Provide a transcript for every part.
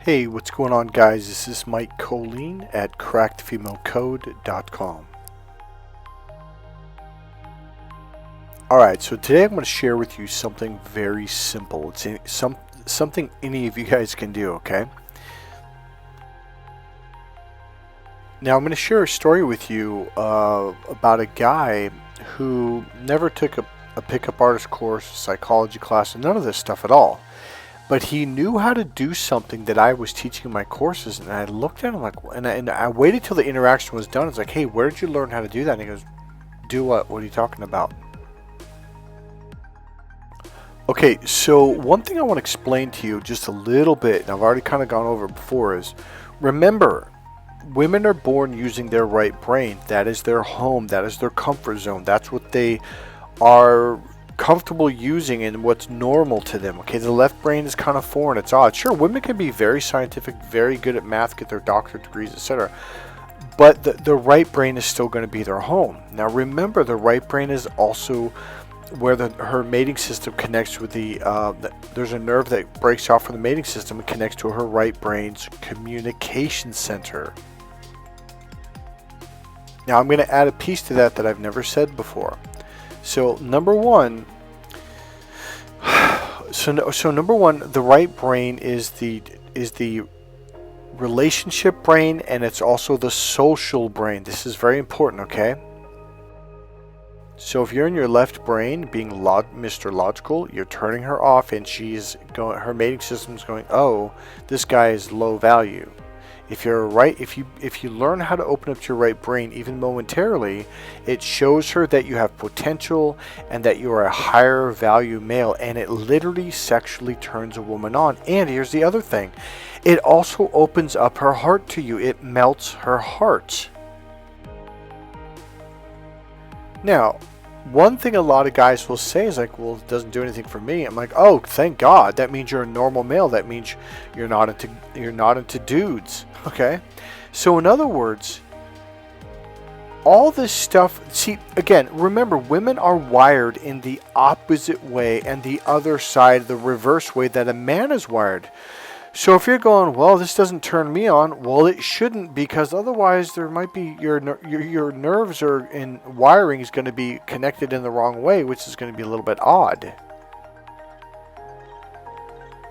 Hey, what's going on, guys? This is Mike Kollin at crackedfemalecode.com. Alright, so today I'm going to share with you something very simple. It's something any of you guys can do, okay? Now I'm going to share a story with you about a guy who never took a pickup artist course, psychology class, and none of this stuff at all. But he knew how to do something that I was teaching in my courses, and I looked at him like, and I waited till the interaction was done. It's like, hey, where did you learn how to do that? And he goes, do what? What are you talking about? Okay, so one thing I want to explain to you just a little bit, and I've already kind of gone over it before, is remember, women are born using their right brain. That is their home. That is their comfort zone. That's what they are comfortable using and what's normal to them. Okay, the left brain is kind of foreign. It's odd. Sure, women can be very scientific, very good at math, get their doctorate degrees, etc. But the right brain is still going to be their home. Now remember, the right brain is also where her mating system connects with there's a nerve that breaks off from the mating system and connects to her right brain's communication center. Now I'm going to add a piece to that I've never said before. So number one, the right brain is the relationship brain, and it's also the social brain. This is very important, okay? So if you're in your left brain being Mr. Logical, you're turning her off, and her mating system's going, oh, this guy is low value. If you're right, if you learn how to open up to your right brain even momentarily, it shows her that you have potential and that you are a higher value male, and it literally sexually turns a woman on. And here's the other thing. It also opens up her heart to you. It melts her heart. Now, one thing a lot of guys will say is like, well, it doesn't do anything for me. I'm like, oh, thank God. That means you're a normal male. That means you're not into dudes. Okay? So in other words, all this stuff, see, again, remember, women are wired in the opposite way and the other side, the reverse way that a man is wired. So if you're going, well, this doesn't turn me on, well, it shouldn't, because otherwise there might be your nerves and wiring is going to be connected in the wrong way, which is going to be a little bit odd.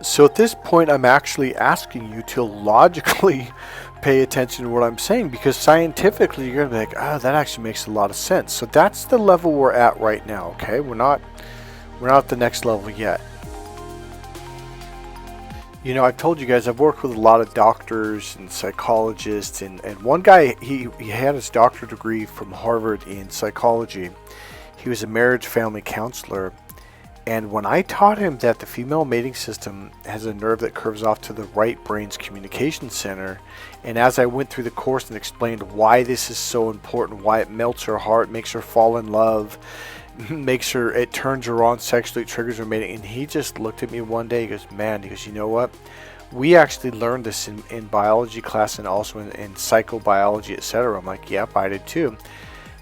So at this point, I'm actually asking you to logically pay attention to what I'm saying, because scientifically you're going to be like, oh, that actually makes a lot of sense. So that's the level we're at right now, okay? We're not at the next level yet. You know, I've told you guys I've worked with a lot of doctors and psychologists, and one guy, he had his doctorate degree from Harvard in psychology. He was a marriage family counselor, and when I taught him that the female mating system has a nerve that curves off to the right brain's communication center, and as I went through the course and explained why this is so important, why it melts her heart, makes her fall in love, it turns her on sexually, it triggers her mating, and he just looked at me one day, he goes, man, you know what, we actually learned this in biology class and also in psychobiology, etc. I'm like, yep, I did too.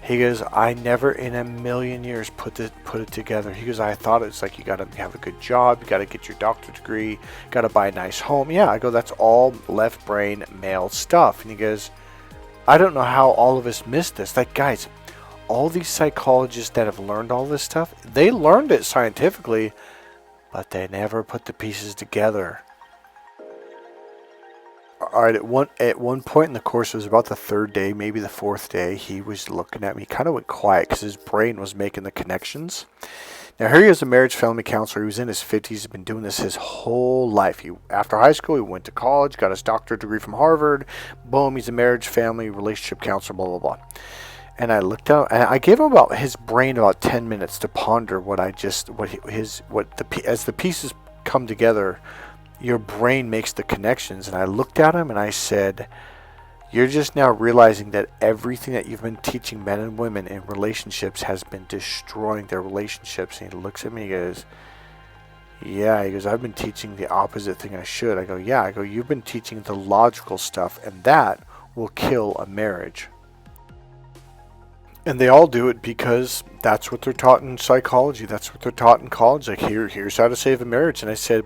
He goes, I never in a million years put it together. He goes, I thought it's like you got to have a good job, you got to get your doctorate degree, got to buy a nice home. Yeah, I go, that's all left brain male stuff. And he goes, I don't know how all of us missed this. Like, guys, all these psychologists that have learned all this stuff, they learned it scientifically, but they never put the pieces together. All right, at one point in the course, it was about the third day, maybe the fourth day, he was looking at me, kind of went quiet because his brain was making the connections. Now, here he is, a marriage family counselor. He was in his 50s. He's been doing this his whole life. After high school, he went to college, got his doctorate degree from Harvard. Boom, he's a marriage, family, relationship counselor, blah, blah, blah. And I looked out, and I gave him his brain about 10 minutes to ponder as the pieces come together, your brain makes the connections. And I looked at him and I said, you're just now realizing that everything that you've been teaching men and women in relationships has been destroying their relationships. And he looks at me and he goes, yeah, he goes, I've been teaching the opposite thing I should. I go, yeah, you've been teaching the logical stuff, and that will kill a marriage. And they all do it because that's what they're taught in psychology. That's what they're taught in college. Like, here's how to save a marriage. And I said,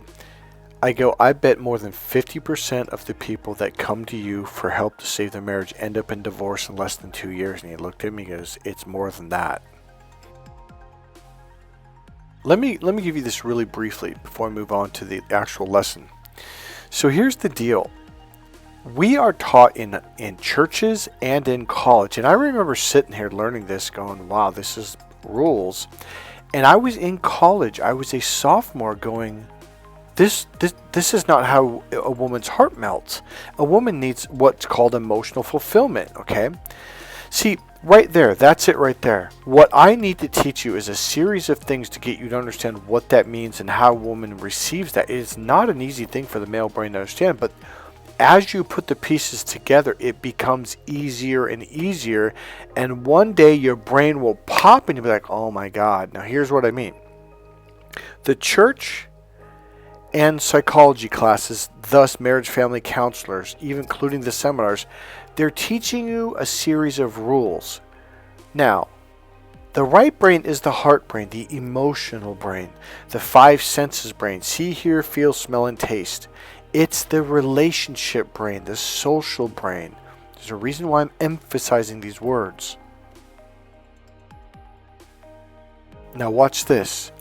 I go, I bet more than 50% of the people that come to you for help to save their marriage end up in divorce in less than 2 years. And he looked at me and goes, it's more than that. Let me give you this really briefly before I move on to the actual lesson. So here's the deal. We are taught in churches and in college. And I remember sitting here learning this going, wow, this is rules. And I was in college. I was a sophomore going, this is not how a woman's heart melts. A woman needs what's called emotional fulfillment, okay? See, right there, that's it right there. What I need to teach you is a series of things to get you to understand what that means and how a woman receives that. It is not an easy thing for the male brain to understand, but as you put the pieces together, it becomes easier and easier. And one day your brain will pop and you'll be like, oh my God. Now here's what I mean. The church and psychology classes, thus marriage family counselors, even including the seminars, they're teaching you a series of rules. Now, the right brain is the heart brain, the emotional brain, the five senses brain, see, hear, feel, smell, and taste. It's the relationship brain, the social brain. There's a reason why I'm emphasizing these words. Now watch this.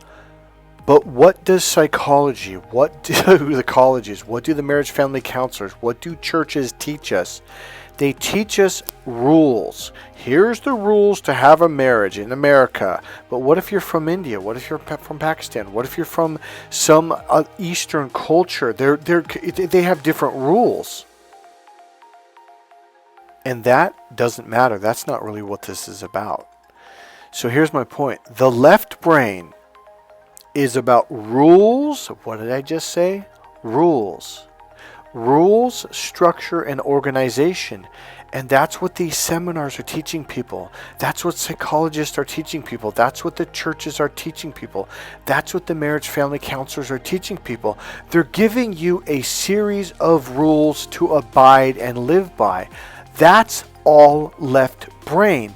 But what does psychology, what do the colleges, what do the marriage family counselors, what do churches teach us? They teach us rules. Here's the rules to have a marriage in America. But what if you're from India? What if you're from Pakistan? What if you're from some Eastern culture? They have different rules. And that doesn't matter. That's not really what this is about. So here's my point. The left brain is about rules. What did I just say? Rules. Rules, structure, and organization. And that's what these seminars are teaching people. That's what psychologists are teaching people. That's what the churches are teaching people. That's what the marriage family counselors are teaching people. They're giving you a series of rules to abide and live by. That's all left brain.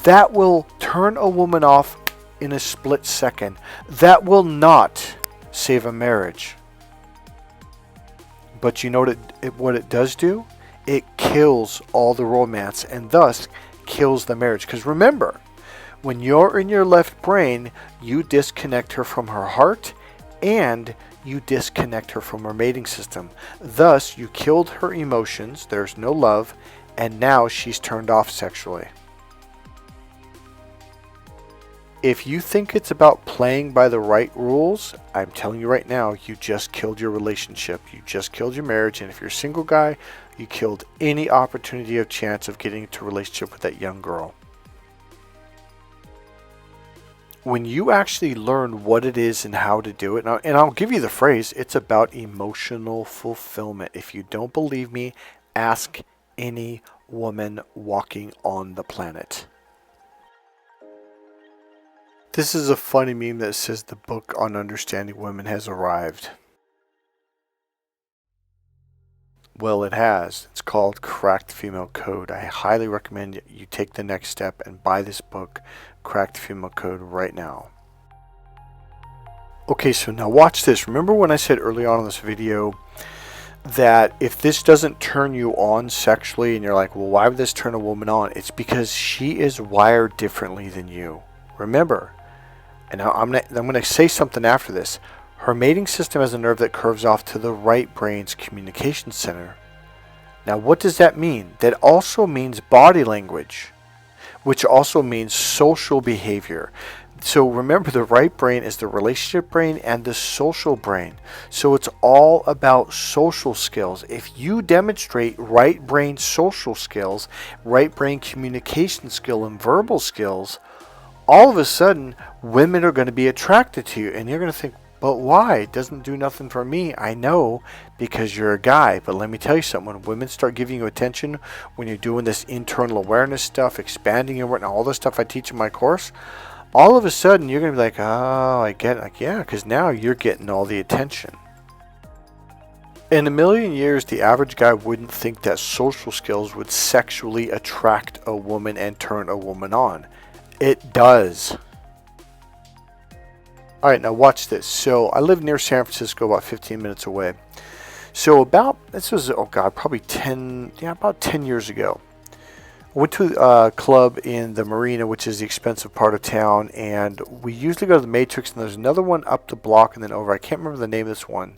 That will turn a woman off in a split second. That will not save a marriage. But you know what it does do? It kills all the romance and thus kills the marriage. Because remember, when you're in your left brain, you disconnect her from her heart and you disconnect her from her mating system. Thus, you killed her emotions, there's no love, and now she's turned off sexually. If you think it's about playing by the right rules, I'm telling you right now, you just killed your relationship. You just killed your marriage. And if you're a single guy, you killed any opportunity of chance of getting into a relationship with that young girl. When you actually learn what it is and how to do it, and I'll give you the phrase, it's about emotional fulfillment. If you don't believe me, ask any woman walking on the planet. This is a funny meme that says the book on understanding women has arrived. Well, it has. It's called Crack the Female Code. I highly recommend you take the next step and buy this book, Crack the Female Code, right now. Okay, so now watch this. Remember when I said early on in this video that if this doesn't turn you on sexually and you're like, well, why would this turn a woman on? It's because she is wired differently than you. Remember, and now I'm going to say something after this. Her mating system has a nerve that curves off to the right brain's communication center. Now, what does that mean? That also means body language, which also means social behavior. So remember, the right brain is the relationship brain and the social brain. So it's all about social skills. If you demonstrate right brain social skills, right brain communication skill, and verbal skills, all of a sudden, women are going to be attracted to you. And you're going to think, but why? It doesn't do nothing for me. I know, because you're a guy. But let me tell you something. When women start giving you attention, when you're doing this internal awareness stuff, expanding your, and all the stuff I teach in my course, all of a sudden, you're going to be like, oh, I get it. Like, yeah, because now you're getting all the attention. In a million years, the average guy wouldn't think that social skills would sexually attract a woman and turn a woman on. It does. All right, now watch this. So I live near San Francisco, about 15 minutes away. So this was, oh God, probably about 10 years ago. I went to a club in the Marina, which is the expensive part of town, and we usually go to the Matrix, and there's another one up the block and then over. I can't remember the name of this one.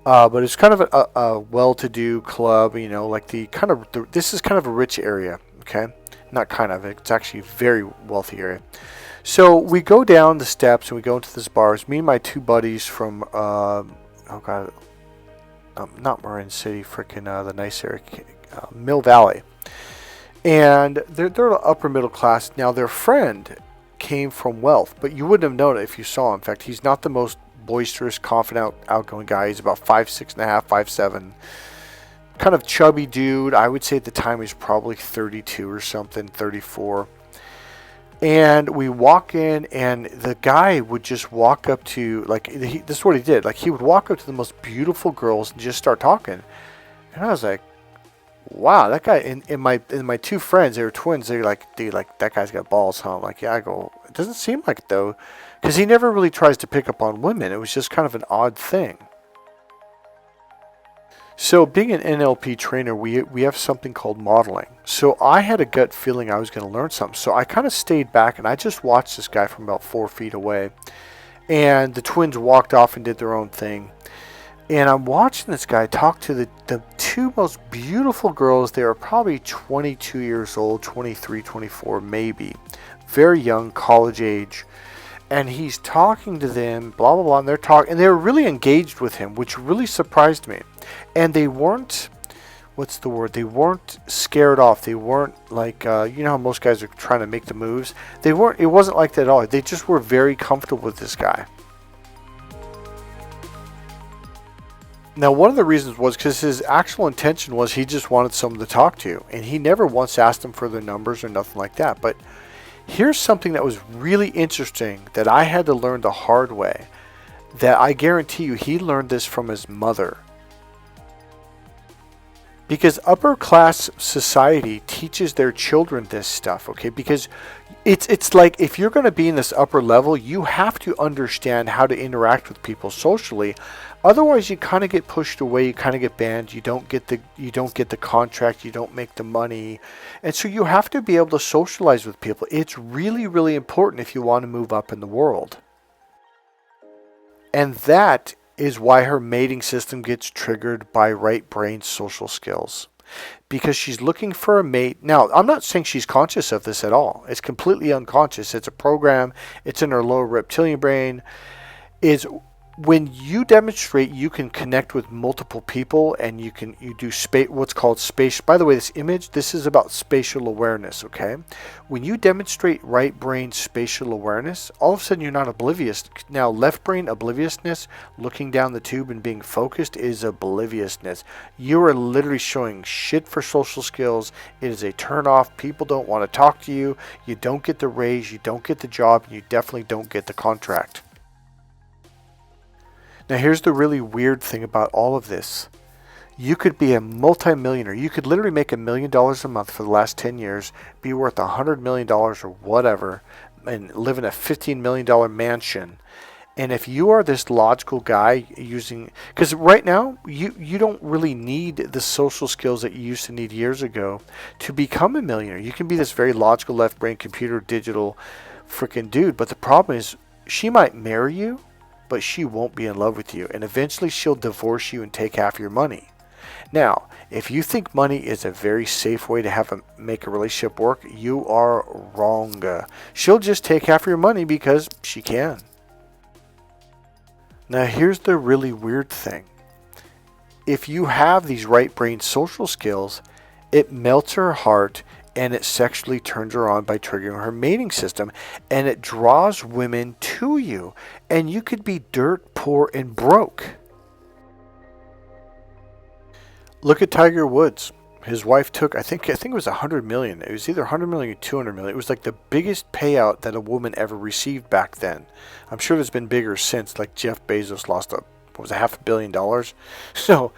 But it's kind of a well-to-do club, like this is kind of a rich area, okay? Not kind of, it's actually a very wealthy area. So we go down the steps and we go into this bar. It's me and my two buddies from, not Marin City, freaking the nice area, Mill Valley. And they're upper middle class. Now their friend came from wealth, but you wouldn't have known it if you saw him. In fact, he's not the most boisterous, confident, outgoing guy. He's about 5'6.5", 5'7", kind of chubby dude. I would say at the time he was probably 32 or something, 34. And we walk in, and the guy would just walk up to, this is what he did. Like, he would walk up to the most beautiful girls and just start talking. And I was like, wow, that guy. And my two friends, they were twins. They were like, dude, like, that guy's got balls, huh? I'm like, yeah. I go, it doesn't seem like it, though. Because he never really tries to pick up on women. It was just kind of an odd thing. So being an NLP trainer, we have something called modeling. So I had a gut feeling I was going to learn something. So I kind of stayed back and I just watched this guy from about 4 feet away. And the twins walked off and did their own thing. And I'm watching this guy talk to the two most beautiful girls. They were probably 22 years old, 23, 24 maybe. Very young, college age. And he's talking to them, blah, blah, blah, and they were really engaged with him, which really surprised me. And they weren't, they weren't scared off. They weren't like, how most guys are trying to make the moves. It wasn't like that at all. They just were very comfortable with this guy. Now, one of the reasons was because his actual intention was he just wanted someone to talk to. And he never once asked them for their numbers or nothing like that. But here's something that was really interesting that I had to learn the hard way, that I guarantee you he learned this from his mother. Because upper class society teaches their children this stuff, okay? Because it's like if you're going to be in this upper level, you have to understand how to interact with people socially. Otherwise, you kind of get pushed away, you kind of get banned, you don't get the contract, you don't make the money. And so you have to be able to socialize with people. It's really, really important if you want to move up in the world. And that is why her mating system gets triggered by right brain social skills. Because she's looking for a mate. Now, I'm not saying she's conscious of this at all. It's completely unconscious. It's a program. It's in her lower reptilian brain. When you demonstrate you can connect with multiple people and you do what's called space. By the way, this is about spatial awareness, okay? When you demonstrate right brain spatial awareness, all of a sudden you're not oblivious. Now, left brain obliviousness, looking down the tube and being focused, is obliviousness. You are literally showing shit for social skills. It is a turn off. People don't want to talk to you. You don't get the raise. You don't get the job. And you definitely don't get the contract. Now, here's the really weird thing about all of this. You could be a multimillionaire. You could literally make $1 million a month for the last 10 years, be worth $100 million or whatever, and live in a $15 million mansion. And if you are this logical guy because right now, you don't really need the social skills that you used to need years ago to become a millionaire. You can be this very logical left brain, computer, digital freaking dude. But the problem is she might marry you, but she won't be in love with you. And eventually she'll divorce you and take half your money. Now, if you think money is a very safe way to make a relationship work, you are wrong. She'll just take half your money because she can. Now, here's the really weird thing. If you have these right brain social skills, it melts her heart and it sexually turns her on by triggering her mating system, and it draws women to you. And you could be dirt poor and broke. Look at Tiger Woods. His wife took, I think it was $100 million. It was either $100 million or $200 million. It was like the biggest payout that a woman ever received back then. I'm sure there's been bigger since, like Jeff Bezos lost what was it, $500 million? So,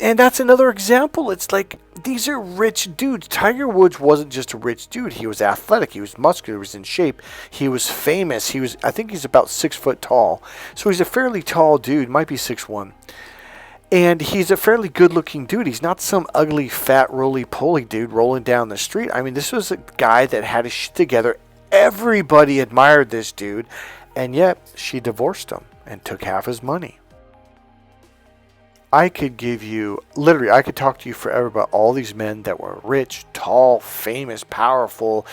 and that's another example. It's like, these are rich dudes. Tiger Woods wasn't just a rich dude. He was athletic. He was muscular. He was in shape. He was famous. I think he's about 6 foot tall. So he's a fairly tall dude, might be 6'1". And he's a fairly good-looking dude. He's not some ugly, fat, roly-poly dude rolling down the street. I mean, this was a guy that had his shit together. Everybody admired this dude, and yet she divorced him and took half his money. I could I could talk to you forever about all these men that were rich, tall, famous, powerful,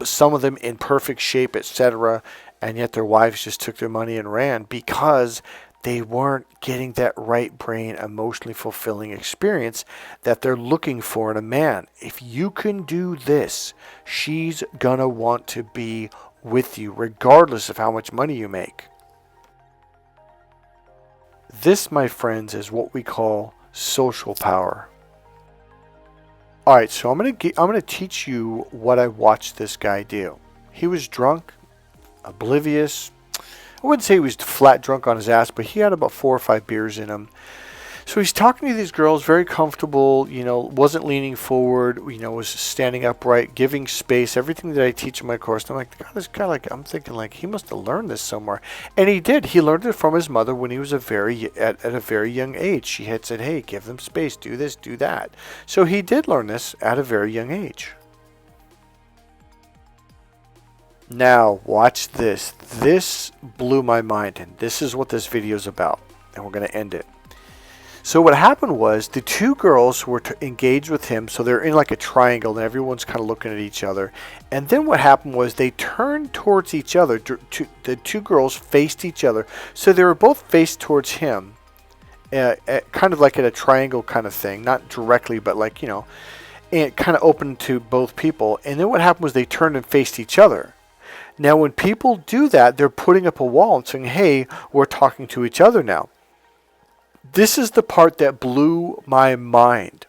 some of them in perfect shape, etc., and yet their wives just took their money and ran because they weren't getting that right brain, emotionally fulfilling experience that they're looking for in a man. If you can do this, she's gonna want to be with you, regardless of how much money you make. This, my friends, is what we call social power. All right, so I'm gonna teach you what I watched this guy do. He was drunk, oblivious. I wouldn't say he was flat drunk on his ass, but he had about 4 or 5 beers in him. So he's talking to these girls, very comfortable, wasn't leaning forward, was standing upright, giving space, everything that I teach in my course. And I'm like, God, this guy, I'm thinking he must have learned this somewhere. And he did. He learned it from his mother when he was at a very young age. She had said, hey, give them space, do this, do that. So he did learn this at a very young age. Now, watch this. This blew my mind, and this is what this video is about, and we're going to end it. So what happened was the 2 girls were engaged with him, so they're in like a triangle, and everyone's kind of looking at each other. And then what happened was they turned towards each other. The 2 girls faced each other, so they were both faced towards him, kind of like in a triangle kind of thing, not directly, but and kind of open to both people. And then what happened was they turned and faced each other. Now, when people do that, they're putting up a wall and saying, hey, we're talking to each other now. This is the part that blew my mind.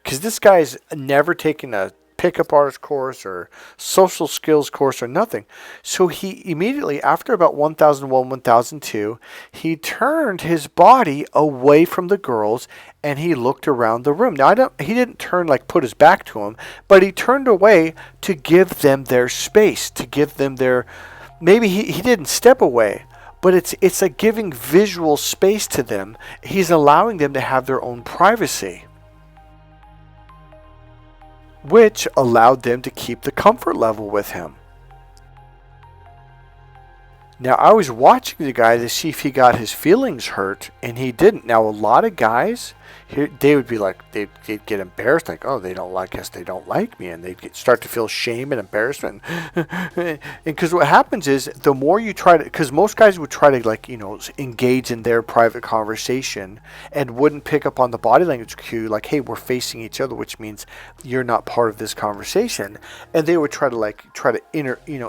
Because this guy's never taken a pickup artist course or social skills course or nothing. So he immediately, after about 1001, 1002, he turned his body away from the girls and he looked around the room. Now, he didn't turn, put his back to them, but he turned away to give them their space, to give them their, maybe he didn't step away, but it's like giving visual space to them. He's allowing them to have their own privacy, which allowed them to keep the comfort level with him. Now, I was watching the guy to see if he got his feelings hurt, and he didn't. Now, a lot of guys, they would be they'd get embarrassed, oh, they don't like us, they don't like me, and they'd start to feel shame and embarrassment. And because what happens is, the more you try to, because most guys would try to engage in their private conversation and wouldn't pick up on the body language cue, hey, we're facing each other, which means you're not part of this conversation. And they would try to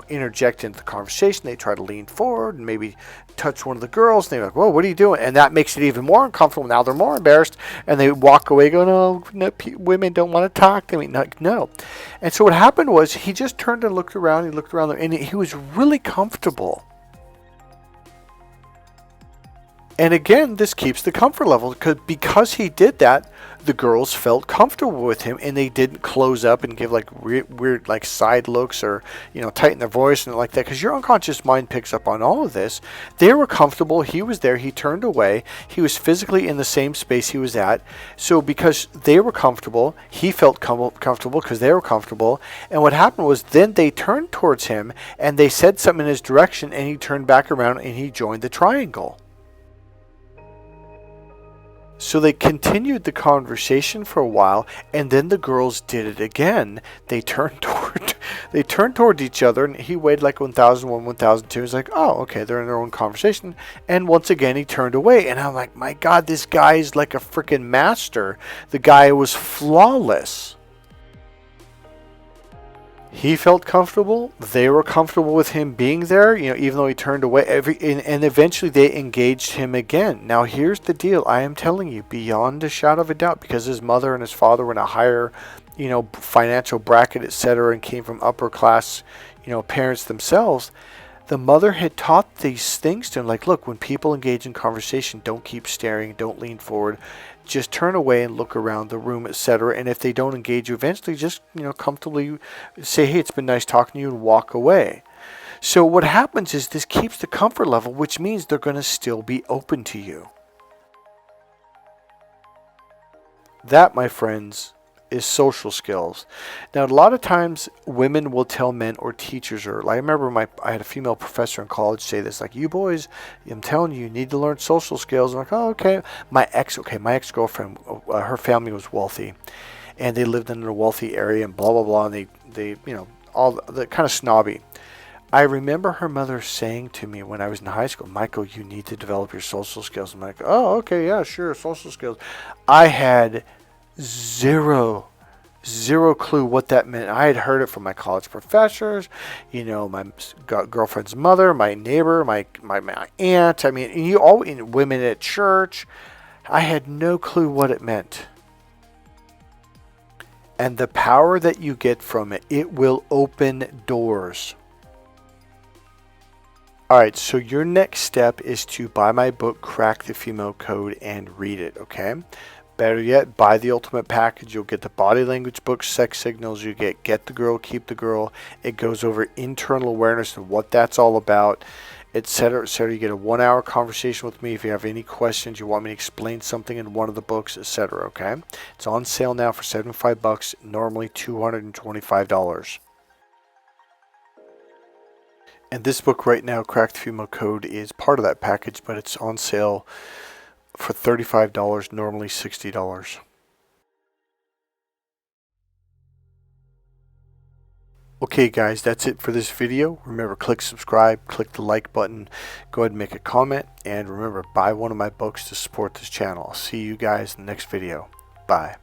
interject into the conversation. They try to lean forward and maybe touch one of the girls, and they're like, whoa, what are you doing? And that makes it even more uncomfortable. Now they're more embarrassed, and they walk away going, oh, no, women don't want to talk to me. No. And so what happened was he just turned and looked around, and he was really comfortable. And again, this keeps the comfort level, because he did that, the girls felt comfortable with him, and they didn't close up and give weird side looks or tighten their voice and like that, because your unconscious mind picks up on all of this. They were comfortable. He was there. He turned away. He was physically in the same space he was at. So because they were comfortable, he felt comfortable because they were comfortable. And what happened was then they turned towards him and they said something in his direction, and he turned back around and he joined the triangle. So they continued the conversation for a while, and then the girls did it again. They turned toward each other, and he weighed 1001, 1002. He's like, oh, okay, they're in their own conversation. And once again, he turned away, and I'm like, my God, this guy's like a freaking master. The guy was flawless. He felt comfortable. They were comfortable with him being there, even though he turned away. And eventually they engaged him again. Now, here's the deal. I am telling you, beyond a shadow of a doubt, because his mother and his father were in a higher, financial bracket, etc., and came from upper class, parents themselves, The mother had taught these things to him, like, look, when people engage in conversation, don't keep staring, don't lean forward, just turn away and look around the room, etc. And if they don't engage you, eventually just, comfortably say, hey, it's been nice talking to you, and walk away. So what happens is this keeps the comfort level, which means they're going to still be open to you. That, my friends, is social skills. Now, a lot of times women will tell men or teachers, or I remember I had a female professor in college say this, like, you boys, I'm telling you, you need to learn social skills. I'm like, oh, okay. My ex-girlfriend, her family was wealthy, and they lived in a wealthy area and blah, blah, blah, and they all the kind of snobby. I remember her mother saying to me when I was in high school, Michael, you need to develop your social skills. I'm like, oh, okay, yeah, sure, social skills. I had zero clue what that meant. I had heard it from my college professors, my girlfriend's mother, my neighbor, my aunt. I mean, women at church. I had no clue what it meant. And the power that you get from it, it will open doors. All right, so your next step is to buy my book, Crack the Female Code, and read it, okay? Better yet, buy the ultimate package. You'll get the body language book, Sex Signals. You get the Girl, Keep the Girl. It goes over internal awareness and what that's all about, etc., etc. You get a 1-hour conversation with me if you have any questions, you want me to explain something in one of the books, etc., okay? It's on sale now for $75, normally $225. And this book right now, Crack the Female Code, is part of that package, but it's on sale for $35, normally $60. Okay guys, that's it for this video. Remember, click subscribe, click the like button, go ahead and make a comment, and remember, buy one of my books to support this channel. I'll see you guys in the next video. Bye.